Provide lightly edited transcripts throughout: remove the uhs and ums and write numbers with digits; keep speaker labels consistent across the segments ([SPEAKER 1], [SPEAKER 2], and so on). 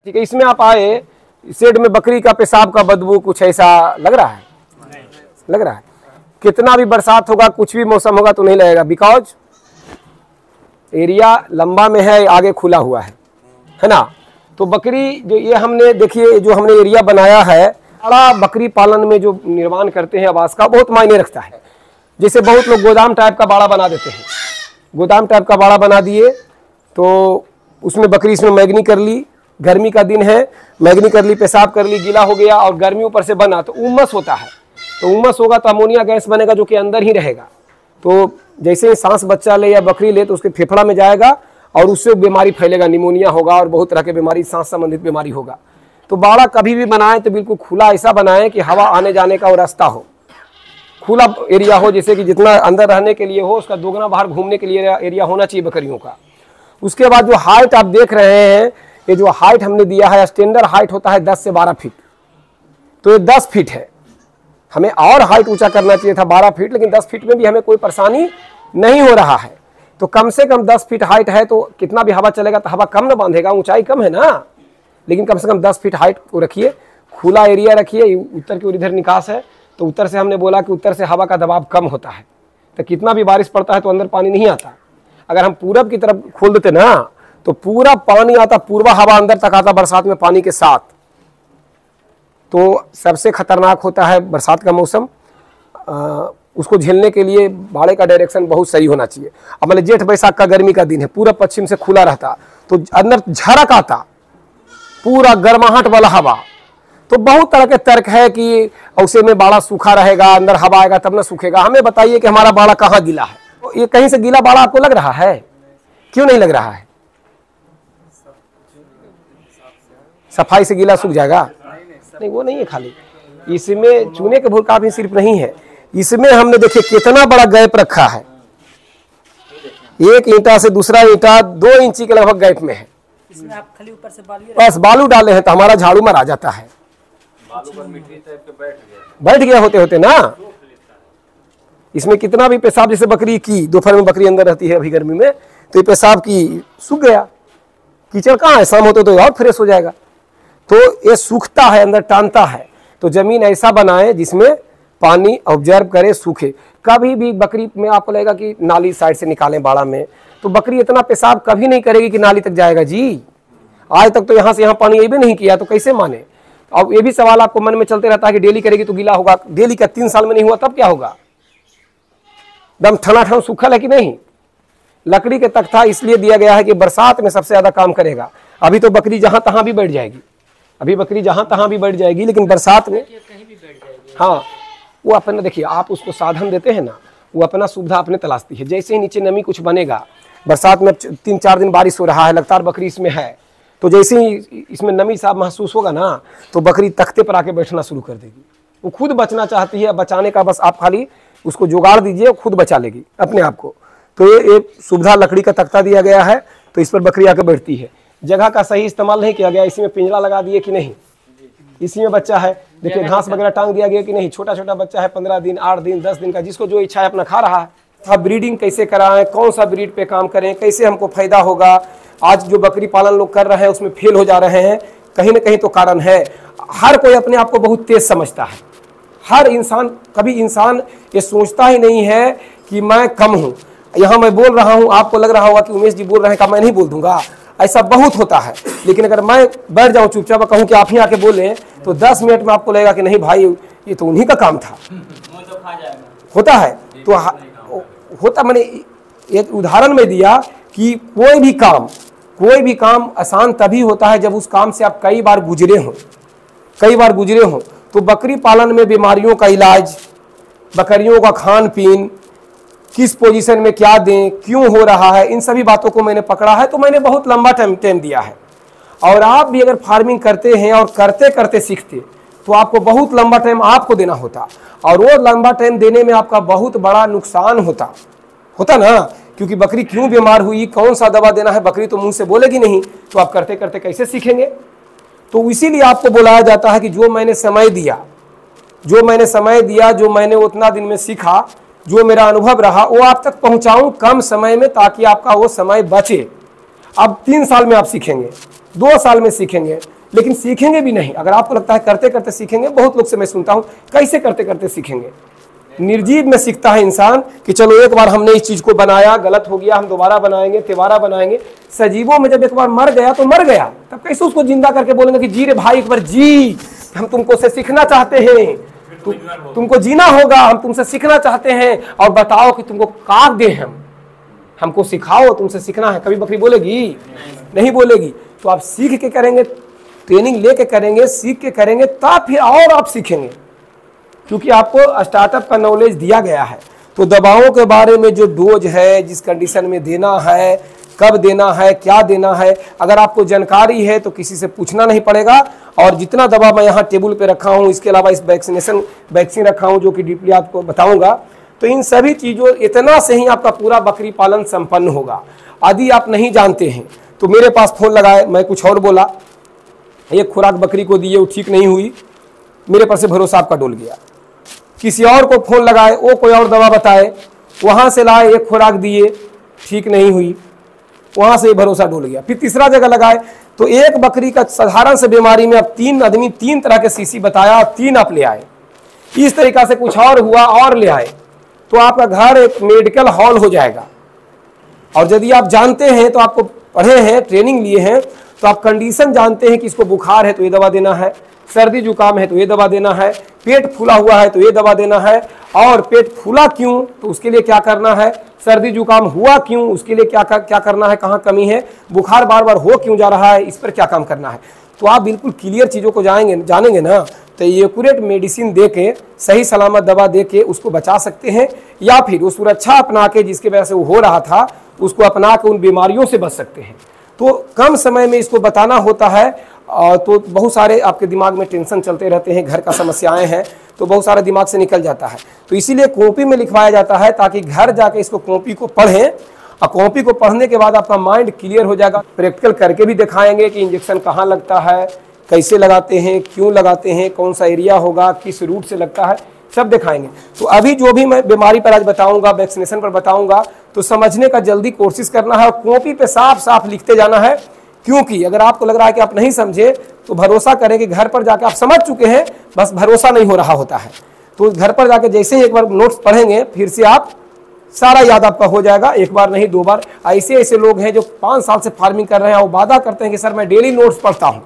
[SPEAKER 1] ठीक है, इसमें आप आए, शेड में बकरी का पेशाब का बदबू कुछ ऐसा लग रहा है? लग रहा है। कितना भी बरसात होगा, कुछ भी मौसम होगा तो नहीं लगेगा, बिकॉज एरिया लंबा में है, आगे खुला हुआ है ना। तो बकरी जो ये हमने देखिए, जो हमने एरिया बनाया है, बड़ा बकरी पालन में जो निर्माण करते हैं आवास का, बहुत मायने रखता है। जैसे बहुत लोग गोदाम टाइप का बाड़ा बना देते हैं, गोदाम टाइप का बाड़ा बना दिए तो उसमें बकरी इसमें मैगनी कर ली, गर्मी का दिन है, मैगनी कर ली, पेशाब कर ली, गीला हो गया और गर्मी ऊपर से बना तो उमस होता है। तो उमस होगा तो अमोनिया गैस बनेगा जो कि अंदर ही रहेगा। तो जैसे ही सांस बच्चा ले या बकरी ले तो उसके फेफड़ा में जाएगा और उससे बीमारी फैलेगा, निमोनिया होगा और बहुत तरह की बीमारी, सांस संबंधित बीमारी होगा। तो बाड़ा कभी भी बनाएं तो बिल्कुल खुला ऐसा बनाएं कि हवा आने जाने का वो रास्ता हो, खुला एरिया हो, जैसे कि जितना अंदर रहने के लिए हो उसका दोगुना बाहर घूमने के लिए एरिया होना चाहिए बकरियों का। उसके बाद जो हाइट आप देख रहे हैं, ये जो हाइट हमने दिया है, स्टैंडर्ड हाइट होता है 10 से 12 फीट, तो ये 10 फीट है। हमें और हाइट ऊंचा करना चाहिए था 12 फीट, लेकिन 10 फीट में भी हमें कोई परेशानी नहीं हो रहा है। तो कम से कम 10 फीट हाइट है तो कितना भी हवा चलेगा तो हवा कम ना बांधेगा, ऊंचाई कम है ना, लेकिन कम से कम 10 फीट हाइट को रखिए, खुला एरिया रखिए। उत्तर की ओर इधर निकास है तो उत्तर से हमने बोला कि उत्तर से हवा का दबाव कम होता है, तो कितना भी बारिश पड़ता है तो अंदर पानी नहीं आता। अगर हम पूरब की तरफ खोल देते ना तो पूरा पानी आता, पूर्वा हवा अंदर तक आता बरसात में पानी के साथ। तो सबसे खतरनाक होता है बरसात का मौसम। उसको झेलने के लिए बाड़े का डायरेक्शन बहुत सही होना चाहिए। अब मतलब जेठ बैसाख का गर्मी का दिन है, पूरा पश्चिम से खुला रहता तो अंदर झरक आता, पूरा गर्माहट वाला हवा। तो बहुत तरह के तर्क है कि उसे में बाड़ा सूखा रहेगा, अंदर हवा आएगा तब ना सूखेगा। हमें बताइए कि हमारा बाड़ा कहाँ गीला है? तो ये कहीं से गीला बाड़ा आपको लग रहा है? क्यों नहीं लग रहा है? सफाई से गीला सूख जाएगा? नहीं, वो नहीं है। खाली इसमें चूने के भूलकाप ही सिर्फ नहीं है, इसमें हमने देखिए कितना बड़ा गैप रखा है। एक ईंटा से दूसरा ईंटा 2 इंची के लगभग गैप में है।
[SPEAKER 2] इसमें आप खाली ऊपर से
[SPEAKER 1] बस बालू डाले हैं तो हमारा झाड़ू मर आ जाता है, बैठ गया होते होते ना। इसमें कितना भी पेशाब, जैसे बकरी की दोपहर में बकरी अंदर रहती है अभी गर्मी में, तो ये पेशाब की सूख गया, कीचड़ कहाँ है, शाम होते तो और फ्रेश हो जाएगा। तो ये सूखता है, अंदर टानता है। तो जमीन ऐसा बनाए जिसमें पानी ऑब्जर्व करे, सूखे। कभी भी बकरी में आपको लगेगा कि नाली साइड से निकालें बाड़ा में, तो बकरी इतना पेशाब कभी नहीं करेगी कि नाली तक जाएगा जी। आज तक तो यहाँ से यहाँ पानी ये भी नहीं किया तो कैसे माने। अब ये भी सवाल आपको मन में चलते रहता है कि डेली करेगी तो गीला होगा। डेली का 3 साल में नहीं हुआ तब क्या होगा? दम ठना सूखल है कि नहीं? लकड़ी के तख्ता इसलिए दिया गया है कि बरसात में सबसे ज्यादा काम करेगा। अभी तो बकरी जहां तहां भी बैठ जाएगी, अभी बकरी जहां तहां भी बैठ जाएगी, लेकिन बरसात में
[SPEAKER 2] कहीं भी बैठ जाएगी।
[SPEAKER 1] हाँ, वो अपना देखिए, आप उसको साधन देते हैं ना, वो अपना सुविधा अपने तलाशती है। जैसे ही नीचे नमी कुछ बनेगा, बरसात में 3-4 दिन बारिश हो रहा है, लगातार बकरी इसमें है, तो जैसे ही इसमें नमी साहब महसूस होगा ना तो बकरी तख्ते पर आके बैठना शुरू कर देगी। वो खुद बचना चाहती है, बचाने का बस आप खाली उसको जुगाड़ दीजिए, खुद बचा लेगी अपने आप को। तो ये एक सुविधा लकड़ी का तख्ता दिया गया है, तो इस पर बकरी आकर बैठती है। जगह का सही इस्तेमाल नहीं किया गया, इसी में पिंजरा लगा दिए कि नहीं, इसी में बच्चा है, देखिए घास वगैरह टांग दिया गया कि नहीं। छोटा छोटा बच्चा है, 15 दिन, 8 दिन, 10 दिन का, जिसको जो इच्छा है अपना खा रहा है। अब ब्रीडिंग कैसे कराएं, कौन सा ब्रीड पे काम करें, कैसे हमको फायदा होगा। आज जो बकरी पालन लोग कर रहे हैं उसमें फेल हो जा रहे हैं, कहीं ना कहीं तो कारण है। हर कोई अपने आप को बहुत तेज समझता है। हर इंसान, कभी इंसान ये सोचता ही नहीं है कि मैं कम हूँ। यहाँ मैं बोल रहा हूँ, आपको लग रहा होगा कि उमेश जी बोल रहे हैं कि मैं नहीं बोल दूंगा, ऐसा बहुत होता है। लेकिन अगर मैं बैठ जाऊँ चुपचाप कहूँ कि आप ही आके बोलें तो 10 मिनट में आपको लगेगा कि नहीं भाई ये तो उन्हीं का काम था। होता है तो होता, मैंने एक उदाहरण में दिया कि कोई भी काम आसान तभी होता है जब उस काम से आप कई बार गुजरे हों। तो बकरी पालन में बीमारियों का इलाज, बकरियों का खान पीन, किस पोजीशन में क्या दें, क्यों हो रहा है, इन सभी बातों को मैंने पकड़ा है। तो मैंने बहुत लंबा टाइम दिया है। और आप भी अगर फार्मिंग करते हैं और करते करते सीखते तो आपको बहुत लंबा टाइम आपको देना होता, और वो लंबा टाइम देने में आपका बहुत बड़ा नुकसान होता ना। क्योंकि बकरी क्यों बीमार हुई, कौन सा दवा देना है, बकरी तो मुंह से बोलेगी नहीं, तो आप करते करते कैसे सीखेंगे। तो इसीलिए आपको बुलाया जाता है कि जो मैंने समय दिया, जो मैंने उतना दिन में सीखा, जो मेरा अनुभव रहा, वो आप तक पहुंचाऊं कम समय में, ताकि आपका वो समय बचे। अब 3 साल में आप सीखेंगे, 2 साल में सीखेंगे, लेकिन सीखेंगे भी नहीं। अगर आपको लगता है करते करते सीखेंगे, बहुत लोग से मैं सुनता हूँ कैसे करते करते सीखेंगे। निर्जीव में सीखता है इंसान कि चलो एक बार हमने इस चीज को बनाया, गलत हो गया, हम दोबारा बनाएंगे, तिबारा बनाएंगे। सजीवों में जब एक बार मर गया तो मर गया, तब कैसे उसको जिंदा करके बोलेंगे कि जी रे भाई एक बार जी, हम तुमको से सीखना चाहते हैं, तुमको जीना होगा, हम तुमसे सीखना चाहते हैं, और बताओ कि तुमको काट दे, हमको सिखाओ, तुमसे सीखना है। कभी बकरी बोलेगी? नहीं बोलेगी। तो आप सीख के करेंगे, ट्रेनिंग लेके करेंगे, सीख के करेंगे, तब फिर और आप सीखेंगे, क्योंकि आपको स्टार्टअप का नॉलेज दिया गया है। तो दवाओं के बारे में जो डोज है, जिस कंडीशन में देना है, कब देना है, क्या देना है, अगर आपको जानकारी है तो किसी से पूछना नहीं पड़ेगा। और जितना दवा मैं यहाँ टेबल पे रखा हूँ, इसके अलावा इस वैक्सीन रखा हूँ जो कि डीपली आपको बताऊँगा, तो इन सभी चीज़ों इतना से ही आपका पूरा बकरी पालन संपन्न होगा। यदि आप नहीं जानते हैं तो मेरे पास फ़ोन लगाए, मैं कुछ और बोला, एक खुराक बकरी को दिए, वो ठीक नहीं हुई, मेरे पर से भरोसा आपका डोल गया। किसी और को फ़ोन लगाए, वो कोई और दवा बताए, वहाँ से लाए, एक खुराक दिए, ठीक नहीं हुई, वहाँ से भरोसा डोल गया। फिर तीसरा जगह लगाए, तो एक बकरी का साधारण से बीमारी में अब 3 आदमी 3 तरह के सीसी बताया, 3 आप ले आए। इस तरीक़ा से कुछ और हुआ और ले आए, तो आपका घर एक मेडिकल हॉल हो जाएगा। और यदि आप जानते हैं, तो आपको पढ़े हैं, ट्रेनिंग लिए हैं, तो आप कंडीशन जानते हैं कि इसको बुखार है तो ये दवा देना है, सर्दी जुकाम है तो ये दवा देना है, पेट फूला हुआ है तो ये दवा देना है, और पेट फूला क्यों तो उसके लिए क्या करना है, सर्दी जुकाम हुआ क्यों उसके लिए क्या करना है, कहाँ कमी है, बुखार बार बार हो क्यों जा रहा है, इस पर क्या काम करना है। तो आप बिल्कुल क्लियर चीज़ों को जानेंगे ना, तो एक्यूरेट मेडिसिन दे के, सही सलामत दवा दे के उसको बचा सकते हैं, या फिर वो सुरक्षा अपना के जिसकी वजह से वो हो रहा था उसको अपना के उन बीमारियों से बच सकते हैं। तो कम समय में इसको बताना होता है। तो बहुत सारे आपके दिमाग में टेंशन चलते रहते हैं, घर का समस्याएं हैं, तो बहुत सारा दिमाग से निकल जाता है। तो इसीलिए कॉपी में लिखवाया जाता है, ताकि घर जाके इसको कॉपी को पढ़ें, और कॉपी को पढ़ने के बाद आपका माइंड क्लियर हो जाएगा। प्रैक्टिकल करके भी दिखाएंगे कि इंजेक्शन कहाँ लगता है, कैसे लगाते हैं, क्यों लगाते हैं, कौन सा एरिया होगा, किस रूट से लगता है, सब दिखाएंगे। तो अभी जो भी मैं बीमारी पर आज बताऊंगा, वैक्सीनेशन पर बताऊंगा, तो समझने का जल्दी कोशिश करना है, और कॉपी पे साफ साफ लिखते जाना है। क्योंकि अगर आपको लग रहा है कि आप नहीं समझे, तो भरोसा करें कि घर पर जाके आप समझ चुके हैं, बस भरोसा नहीं हो रहा होता है। तो घर पर जाके जैसे ही एक बार नोट्स पढ़ेंगे, फिर से आप सारा याद आपका हो जाएगा, एक बार नहीं 2 बार। ऐसे लोग हैं जो 5 साल से फार्मिंग कर रहे हैं, वो वादा करते हैं कि सर मैं डेली नोट्स पढ़ता हूँ,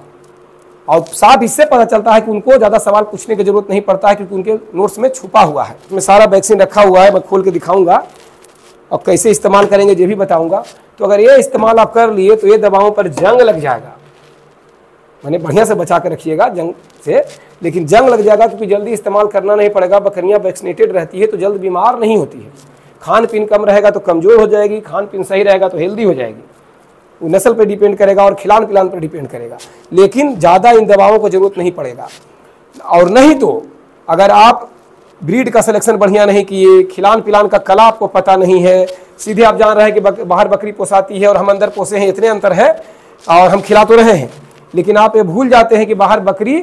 [SPEAKER 1] और साफ इससे पता चलता है कि उनको ज़्यादा सवाल पूछने की जरूरत नहीं पड़ता है, क्योंकि उनके नोट्स में छुपा हुआ है। इसमें सारा वैक्सीन रखा हुआ है, मैं खोल के दिखाऊंगा, और कैसे इस्तेमाल करेंगे ये भी बताऊंगा। तो अगर ये इस्तेमाल आप कर लिए तो ये दवाओं पर जंग लग जाएगा, मैंने बढ़िया से बचा के रखिएगा जंग से, लेकिन जंग लग जाएगा, क्योंकि जल्दी इस्तेमाल करना नहीं पड़ेगा। बकरियां वैक्सीनेटेड रहती है तो जल्द बीमार नहीं होती है। खान पीन कम रहेगा तो कमज़ोर हो जाएगी, खान पीन सही रहेगा तो हेल्दी हो जाएगी। वो नस्ल पे डिपेंड करेगा और खिलान पिलान पर डिपेंड करेगा, लेकिन ज़्यादा इन दवाओं को ज़रूरत नहीं पड़ेगा। और नहीं तो अगर आप ब्रीड का सिलेक्शन बढ़िया नहीं किए, खिलान पिलान का कला आपको पता नहीं है, सीधे आप जान रहे हैं कि बाहर बकरी पोसाती है और हम अंदर पोसे हैं, इतने अंतर है, और हम खिला तो रहे हैं, लेकिन आप ये भूल जाते हैं कि बाहर बकरी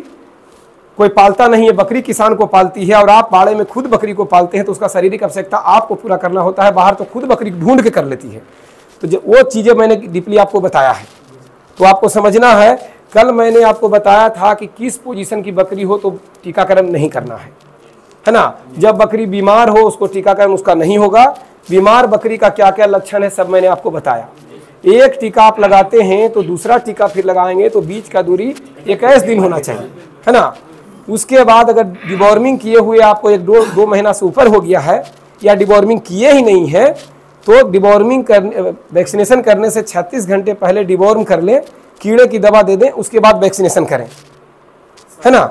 [SPEAKER 1] कोई पालता नहीं है, बकरी किसान को पालती है, और आप बाड़े में खुद बकरी को पालते हैं, तो उसका शारीरिक आवश्यकता आपको पूरा करना होता है। बाहर तो खुद बकरी ढूंढ के कर लेती है। तो जो वो चीज़ें मैंने डीपली आपको बताया है, तो आपको समझना है। कल मैंने आपको बताया था कि किस पोजीशन की बकरी हो तो टीकाकरण नहीं करना है ना। जब बकरी बीमार हो उसको टीकाकरण उसका नहीं होगा। बीमार बकरी का क्या क्या लक्षण है सब मैंने आपको बताया। एक टीका आप लगाते हैं तो दूसरा टीका फिर लगाएंगे, तो बीच का दूरी 21 दिन होना चाहिए, है ना। उसके बाद अगर डिवॉर्मिंग किए हुए आपको 1-2 महीना से ऊपर हो गया है, या डिवॉर्मिंग किए ही नहीं है, तो डिवॉर्मिंग वैक्सीनेशन करने से 36 घंटे पहले डिवॉर्म कर लें, कीड़े की दवा दे दें, उसके बाद वैक्सीनेशन करें, है ना।